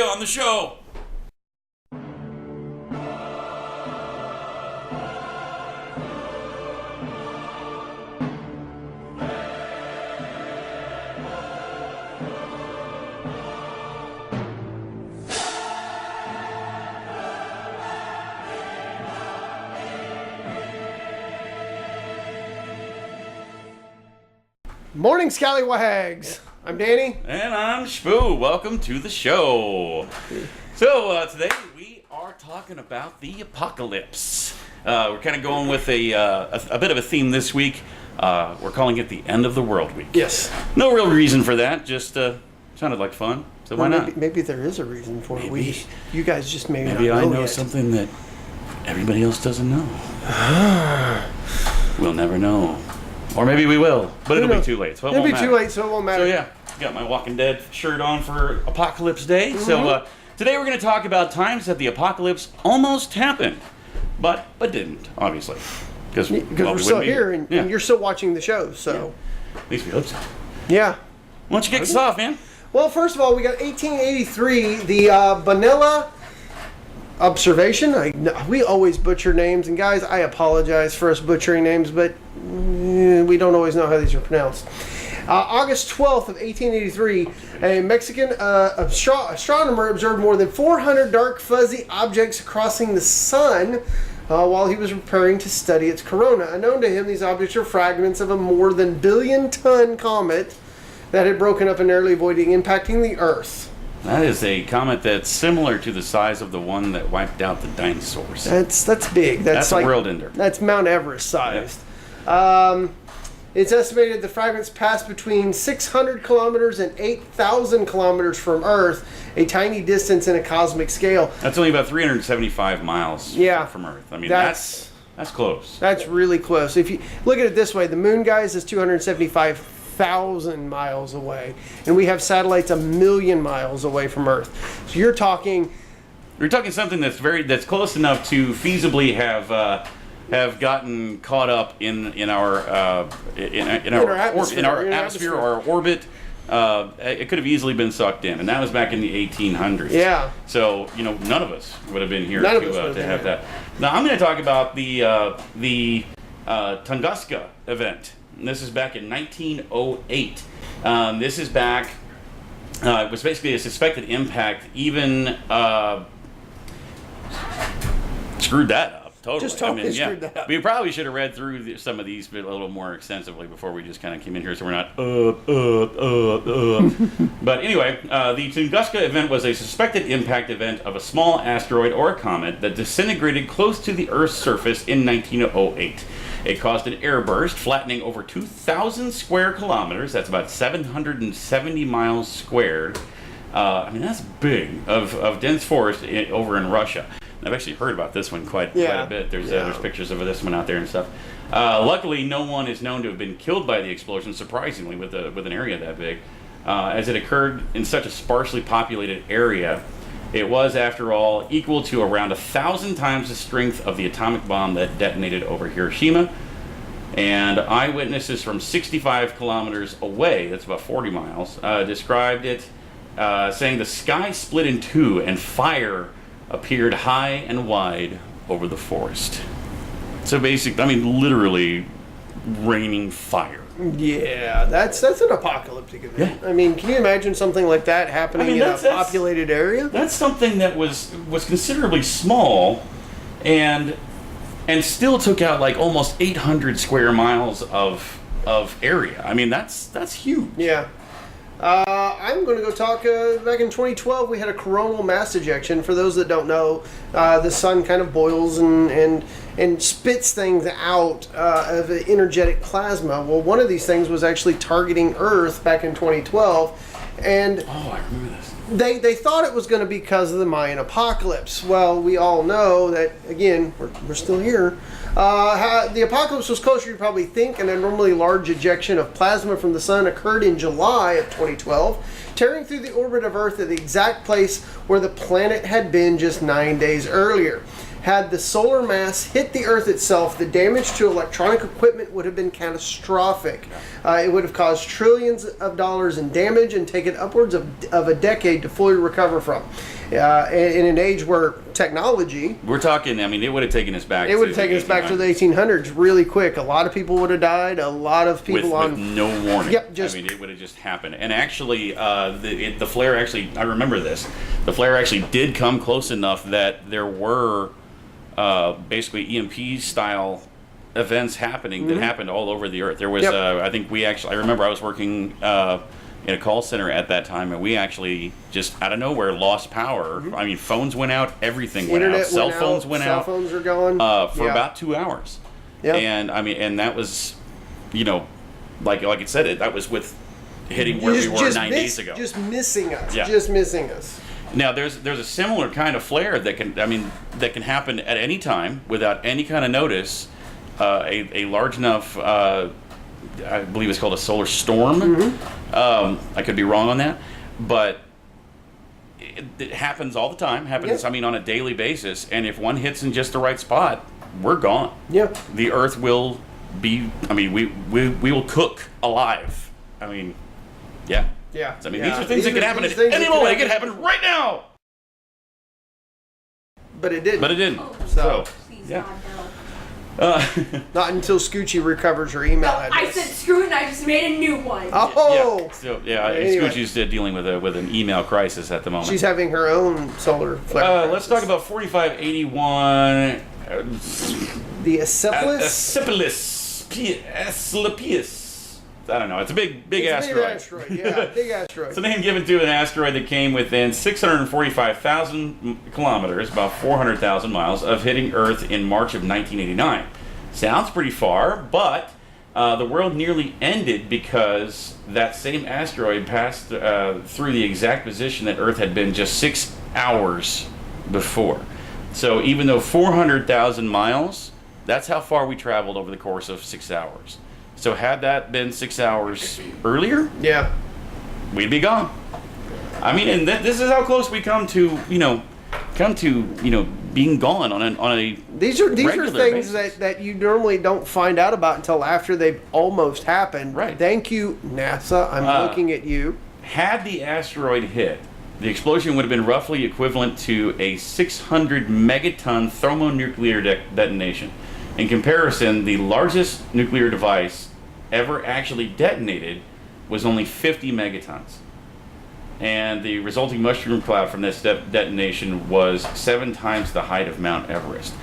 on the show. Morning, Scallywags. I'm Danny. And I'm Shpoo. Welcome to the show. So today we are talking about the apocalypse. We're kind of going with a bit of a theme this week. We're calling it the end of the world week. Yes. No real reason for that. Just sounded like fun. So why not? Maybe there is a reason for it. You guys just maybe not I know know yet. Something that everybody else doesn't know. We'll never know. Or maybe we will, but it'll be too late. So it'll be too late, so it won't matter. So yeah, got my Walking Dead shirt on for Apocalypse Day. Mm-hmm. So today we're going to talk about times that the apocalypse almost happened, but didn't, obviously. Because we're still here, and you're still watching the show, so. Yeah. At least we hope so. Yeah. Why don't you kick us off, man? Well, first of all, we got 1883, the Vanilla Observation. We always butcher names, and guys, I apologize for us butchering names, but we don't always know how these are pronounced. August 12th of 1883, a Mexican astronomer observed more than 400 dark fuzzy objects crossing the sun while he was preparing to study its corona. Unknown to him, these objects are fragments of a more than billion-ton comet that had broken up and narrowly avoiding impacting the Earth. That is a comet that's similar to the size of the one that wiped out the dinosaurs. That's big. That's like a world ender. That's Mount Everest sized. It's estimated the fragments passed between 600 kilometers and 8,000 kilometers from Earth, a tiny distance in a cosmic scale. That's only about 375 miles from Earth. I mean, that's close. That's really close. If you look at it this way, the moon, guys, is 275,000 miles away, and we have satellites 1 million miles away from Earth. So you're talking something that's close enough to feasibly have gotten caught up in our atmosphere or orbit. It could have easily been sucked in, and that was back in the 1800s. Yeah. So none of us would have been here to have that. Now I'm going to talk about the Tunguska Event. And this is back in 1908. This is back. It was basically a suspected impact. Even screwed that up. Totally. Just totally screwed that up. We probably should have read through some of these a little more extensively before we just kind of came in here, so we're not But anyway, the Tunguska event was a suspected impact event of a small asteroid or a comet that disintegrated close to the Earth's surface in 1908. It caused an airburst, flattening over 2,000 square kilometers. That's about 770 miles squared. I mean, that's big, of dense forest over in Russia. I've actually heard about this one quite a bit. There's pictures of this one out there and stuff. Luckily, no one is known to have been killed by the explosion, surprisingly, with an area that big. As it occurred in such a sparsely populated area, it was, after all, equal to around 1,000 times the strength of the atomic bomb that detonated over Hiroshima. And eyewitnesses from 65 kilometers away, that's about 40 miles, described it, saying the sky split in two and fire appeared high and wide over the forest. So literally raining fire. Yeah, that's an apocalyptic event. Yeah. I mean, can you imagine something like that happening in a populated area? That's something that was considerably small, and still took out like almost 800 square miles of area. I mean, that's huge. Yeah. I'm going to go talk, back in 2012, we had a coronal mass ejection. For those that don't know, the sun kind of boils and spits things out of energetic plasma. Well, one of these things was actually targeting Earth back in 2012. And I remember this. They thought it was going to be because of the Mayan apocalypse. Well, we all know that, again, we're still here. The apocalypse was closer you probably think, and a normally large ejection of plasma from the sun occurred in July of 2012, tearing through the orbit of Earth at the exact place where the planet had been just 9 days earlier. Had the solar mass hit the Earth itself, the damage to electronic equipment would have been catastrophic. It would have caused trillions of dollars in damage and taken upwards of a decade to fully recover from. in an age where technology, We're talking, I mean, it would have taken us back. it would have taken us back to the 1800s really quick. A lot of people would have died. A lot of people with no warning. Yep, I mean, it would have just happened. And actually, the flare actually, I remember this. The flare actually did come close enough that there were basically EMP style events happening that happened all over the earth. There was, I think I remember I was working in a call center at that time, and we actually just out of nowhere lost power. I mean, phones went out, everything went out, cell phones went out. Cell phones are gone for about 2 hours. Yeah. And I mean, and that was, like it said, that was with hitting where we were 9 days ago. Just missing us. Yeah. Just missing us. Now there's a similar kind of flare that can happen at any time without any kind of notice. A large enough, I believe it's called a solar storm. I could be wrong on that, but it happens all the time. Happens, I mean, on a daily basis. And if one hits in just the right spot, we're gone. Yeah. The Earth will be. I mean, we will cook alive. I mean, yeah. Yeah. I mean, these are things that can happen at any moment. It could happen right now. But it didn't. But it didn't. So, yeah. Not until Scoochie recovers her email address. I said screw it and I just made a new one. Oh! Yeah. So, Anyway. Scoochie's dealing with an email crisis at the moment. She's having her own solar flare. Let's talk about 4581. The Acephalus? Asclepius. I don't know. It's a big asteroid. Big asteroid, yeah. Big asteroid. It's a name given to an asteroid that came within 645,000 kilometers, about 400,000 miles, of hitting Earth in March of 1989. Sounds pretty far, but the world nearly ended because that same asteroid passed through the exact position that Earth had been just 6 hours before. So even though 400,000 miles, that's how far we traveled over the course of 6 hours. So had that been 6 hours earlier, yeah, we'd be gone. I mean, and this is how close we come to being gone on a These are regular things basis. that you normally don't find out about until after they've almost happened. Right. Thank you, NASA. I'm looking at you. Had the asteroid hit, the explosion would have been roughly equivalent to a 600 megaton thermonuclear detonation. In comparison, the largest nuclear device ever actually detonated was only 50 megatons. And the resulting mushroom cloud from this detonation was 7 times the height of Mount Everest.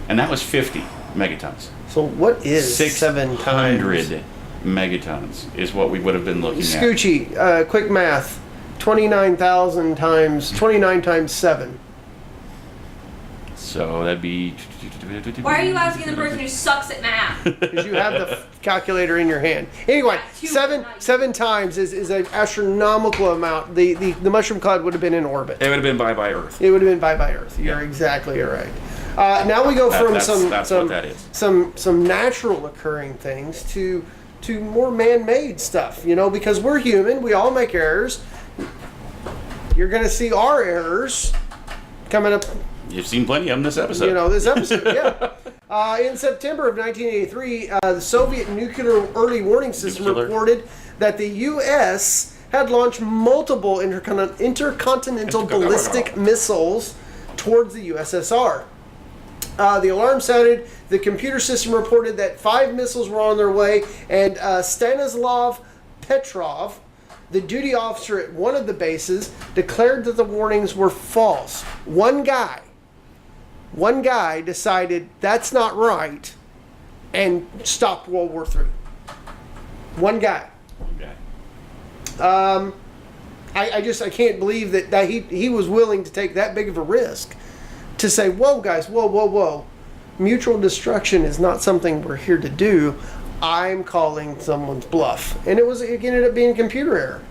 And that was 50 megatons. So what is 7 times? 600 megatons is what we would have been looking at. Scoochie, quick math. 29,000 times, 29 times 7. So that'd be... Why are you asking the person who sucks at math? Because you have the calculator in your hand. Anyway, seven times is an astronomical amount. The mushroom cloud would have been in orbit. It would have been bye-bye Earth. It would have been bye-bye Earth. You're exactly right. Now we go from That's what that is. some natural occurring things to more man-made stuff. Because we're human, we all make errors. You're going to see our errors coming up. You've seen plenty of them this episode. This episode, yeah. In September of 1983, the Soviet nuclear early warning system reported that the U.S. had launched multiple intercontinental ballistic missiles towards the USSR. The alarm sounded. The computer system reported that 5 missiles were on their way, and Stanislav Petrov, the duty officer at one of the bases, declared that the warnings were false. One guy decided that's not right and stopped World War III. One guy. I can't believe that he was willing to take that big of a risk to say, whoa guys, whoa. Mutual destruction is not something we're here to do. I'm calling someone's bluff. And it ended up being a computer error.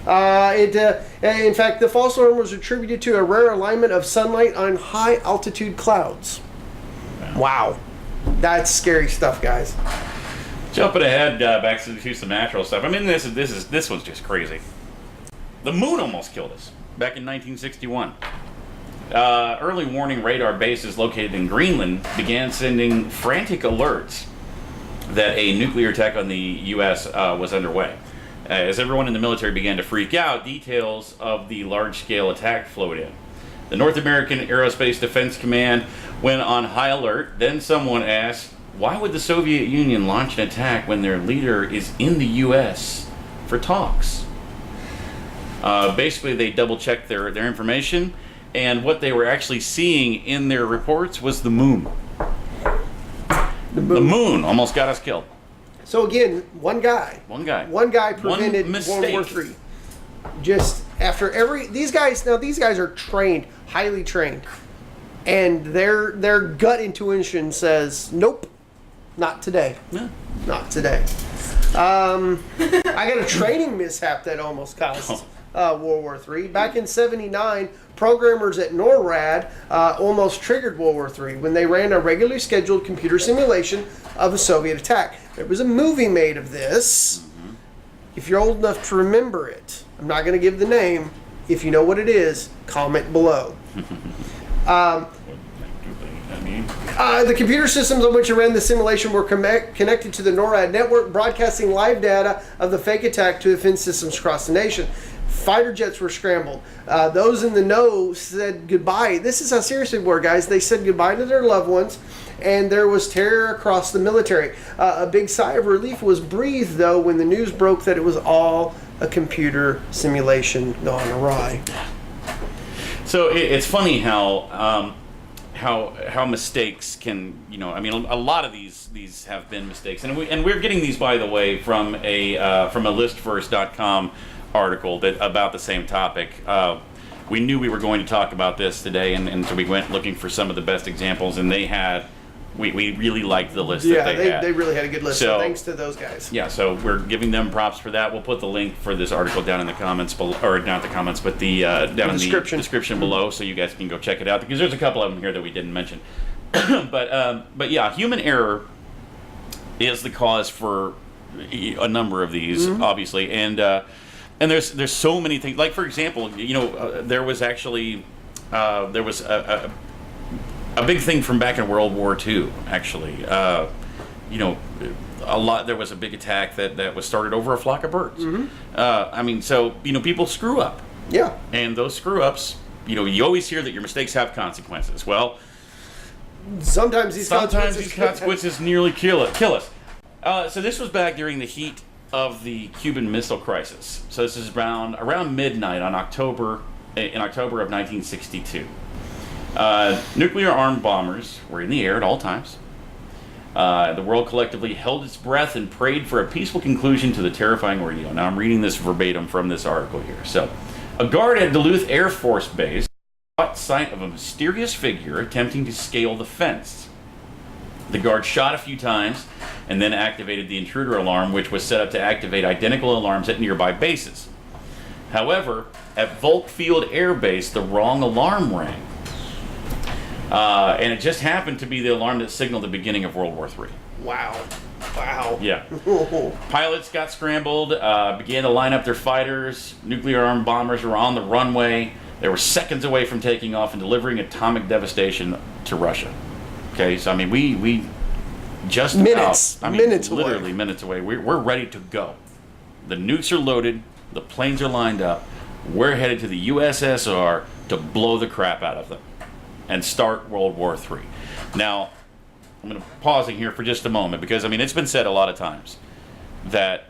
In fact, the false alarm was attributed to a rare alignment of sunlight on high altitude clouds. Wow. That's scary stuff, guys. Jumping ahead back to some natural stuff. I mean, this one's just crazy. The moon almost killed us back in 1961. Early warning radar bases located in Greenland began sending frantic alerts that a nuclear attack on the U.S. Was underway. As everyone in the military began to freak out, details of the large-scale attack flowed in. The North American Aerospace Defense Command went on high alert. Then someone asked, why would the Soviet Union launch an attack when their leader is in the U.S. for talks? Basically, they double-checked their information, and what they were actually seeing in their reports was the moon. The moon almost got us killed. So again, one guy prevented World War III. Just after these guys are trained, highly trained, and their gut intuition says, nope, not today. Yeah. Not today. I got a training mishap that almost caused World War III. Back in '79, programmers at NORAD almost triggered World War III when they ran a regularly scheduled computer simulation of a Soviet attack. There was a movie made of this. Mm-hmm. If you're old enough to remember it, I'm not going to give the name. If you know what it is, comment below. The computer systems on which it ran the simulation were connected to the NORAD network, broadcasting live data of the fake attack to defense systems across the nation. Fighter jets were scrambled. Those in the know said goodbye. This is how serious we were, guys. They said goodbye to their loved ones, and there was terror across the military. A big sigh of relief was breathed, though, when the news broke that it was all a computer simulation gone awry. So it's funny how mistakes can, I mean, a lot of these have been mistakes, and we're getting these, by the way, from a listverse.com article about the same topic. We knew we were going to talk about this today, and so we went looking for some of the best examples, and we really liked the list that they had. They really had a good list, so thanks to those guys. Yeah, so we're giving them props for that. We'll put the link for this article down in the comments below, or not the comments, but down in the description below, so you guys can go check it out, because there's a couple of them here that we didn't mention. but yeah, human error is the cause for a number of these, obviously, and there's so many things. Like, for example, there was actually a big thing from back in World War II, actually. There was a big attack that was started over a flock of birds. Mm-hmm. People screw up. Yeah. And those screw ups, you always hear that your mistakes have consequences. Well, sometimes these consequences nearly kill us. So this was back during the heat of the Cuban Missile Crisis. So this is around midnight in October of 1962. Nuclear-armed bombers were in the air at all times. The world collectively held its breath and prayed for a peaceful conclusion to the terrifying ordeal. Now, I'm reading this verbatim from this article here. So, a guard at Duluth Air Force Base caught sight of a mysterious figure attempting to scale the fence. The guard shot a few times and then activated the intruder alarm, which was set up to activate identical alarms at nearby bases. However, at Volk Field Air Base, the wrong alarm rang. And it just happened to be the alarm that signaled the beginning of World War III. Wow. Yeah. Pilots got scrambled, began to line up their fighters. Nuclear-armed bombers were on the runway. They were seconds away from taking off and delivering atomic devastation to Russia. Okay, so we just minutes literally minutes away. We're ready to go. The nukes are loaded. The planes are lined up. We're headed to the USSR to blow the crap out of them and start World War III. Now, I'm going to pausing here for just a moment because, it's been said a lot of times that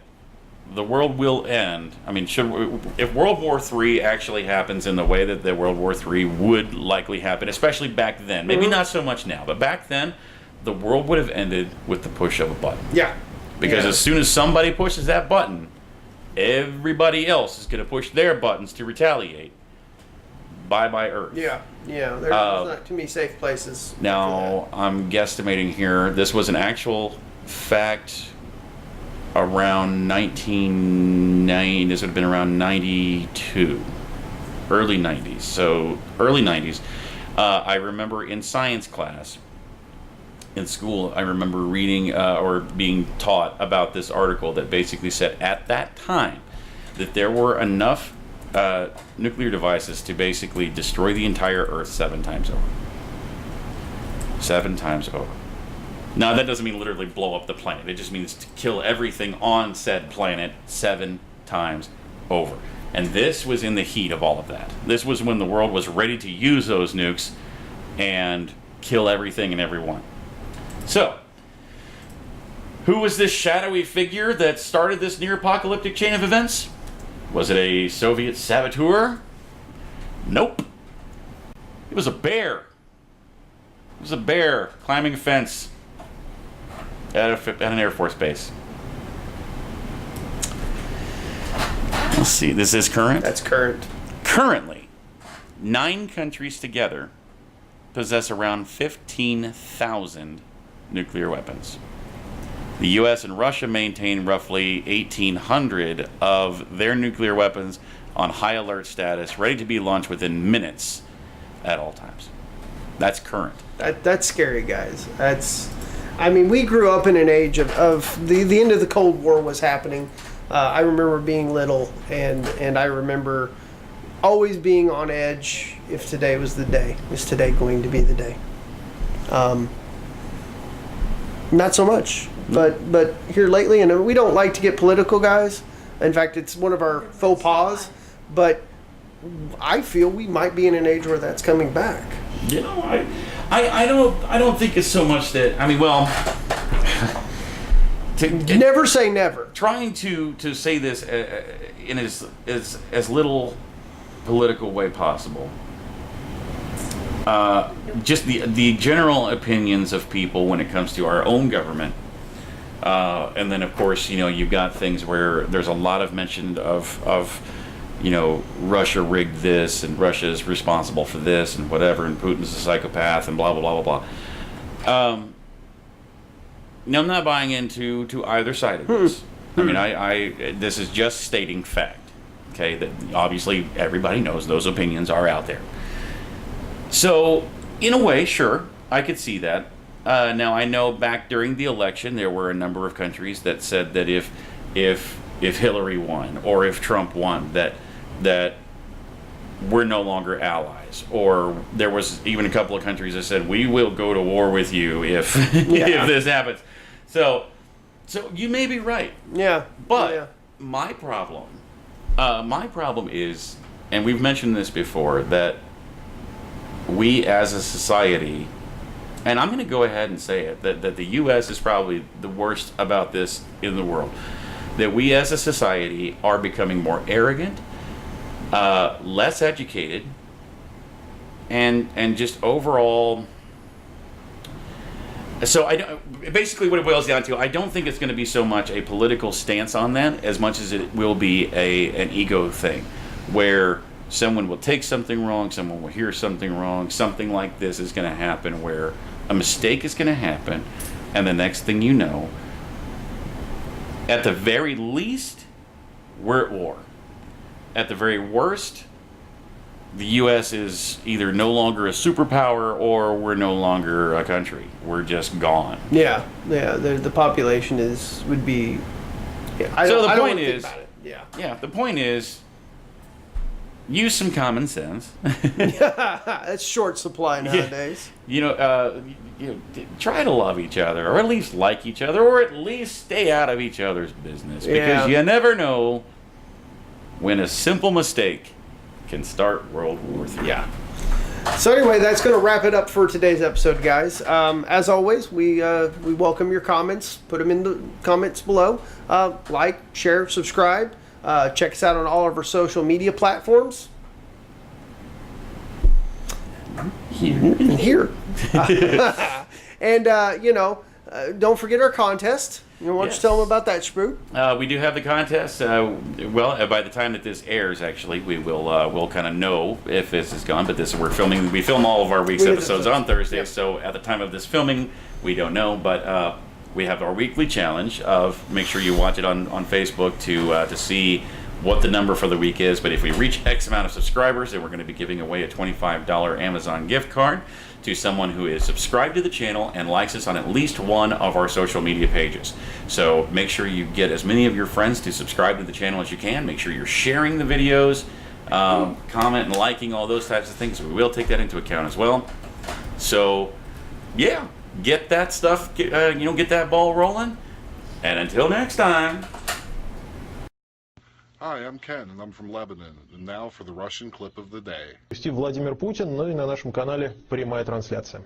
the world will end. If World War III actually happens in the way that the World War III would likely happen, especially back then, maybe not so much now, but back then, the world would have ended with the push of a button. Yeah. Because as soon as somebody pushes that button, everybody else is going to push their buttons to retaliate. Bye-bye Earth. Yeah. There's not too many safe places. Now, I'm guesstimating here. This was an actual fact around 1990. This would have been around 92. Early 90s. So, early 90s. I remember in science class, in school, I remember reading or being taught about this article that basically said at that time that there were enough nuclear devices to basically destroy the entire Earth 7 times over. 7 times over. Now, that doesn't mean literally blow up the planet. It just means to kill everything on said planet 7 times over. And this was in the heat of all of that. This was when the world was ready to use those nukes and kill everything and everyone. So, who was this shadowy figure that started this near-apocalyptic chain of events? Was it a Soviet saboteur? Nope. It was a bear. It was a bear climbing a fence at an Air Force base. Let's see, this is current? That's current. Currently, 9 countries together possess around 15,000 nuclear weapons. The U.S. and Russia maintain roughly 1,800 of their nuclear weapons on high alert status, ready to be launched within minutes at all times. That's current. That's scary, guys. I mean, we grew up in an age of the end of the Cold War was happening. I remember being little, and I remember always being on edge if today was the day. Is today going to be the day? Not so much, but here lately, and we don't like to get political, guys. In fact, it's one of our faux pas, but I feel we might be in an age where that's coming back. You know, I don't think it's so much that, I mean, well, Never say never. Trying to say this in as little political way possible. Just the general opinions of people when it comes to our own government. And then, of course, you've got things where there's a lot of mention of Russia rigged this, and Russia's responsible for this, and whatever, and Putin's a psychopath, and blah, blah, blah, blah, blah. Now, I'm not buying into either side of this. I mean, this is just stating fact. Okay, that obviously everybody knows those opinions are out there. So, in a way, sure, I could see that. Now, I know back during the election, there were a number of countries that said that if Hillary won, or if Trump won, that we're no longer allies. Or there was even a couple of countries that said, we will go to war with you if if this happens. So you may be right. Yeah. But my problem is, and we've mentioned this before, that we as a society, and I'm going to go ahead and say it, that the U.S. is probably the worst about this in the world. That we as a society are becoming more arrogant, less educated, and just overall. So basically what it boils down to, I don't think it's going to be so much a political stance on that as much as it will be an ego thing, where someone will take something wrong, someone will hear something wrong, something like this is going to happen, where a mistake is going to happen, and the next thing you know, at the very least, we're at war. At the very worst, the U.S. is either no longer a superpower or we're no longer a country. We're just gone. Yeah. The population would be. Yeah, the point is, the point is, use some common sense. It's short supply nowadays. Try to love each other, or at least like each other, or at least stay out of each other's business, because you never know when a simple mistake can start World War III. Yeah. So anyway, that's going to wrap it up for today's episode, guys. As always, we welcome your comments. Put them in the comments below. Like, share, subscribe. Check us out on all of our social media platforms. Here. And, don't forget our contest. You want to tell them about that, Sprue? We do have the contest. By the time that this airs, actually, we'll kind of know if this is gone. But we film all of our week's episodes on Thursdays. Yep. So at the time of this filming, we don't know. But we have our weekly challenge of make sure you watch it on Facebook to see what the number for the week is. But if we reach X amount of subscribers, then we're going to be giving away a $25 Amazon gift card to someone who is subscribed to the channel and likes us on at least one of our social media pages. So make sure you get as many of your friends to subscribe to the channel as you can. Make sure you're sharing the videos, comment and liking, all those types of things. We will take that into account as well. So, yeah, get that stuff, get that ball rolling. And until next time. Hi, I'm Ken, and I'm from Lebanon. And now for the Russian clip of the day. Владимир Путин, ну и на нашем канале прямая трансляция.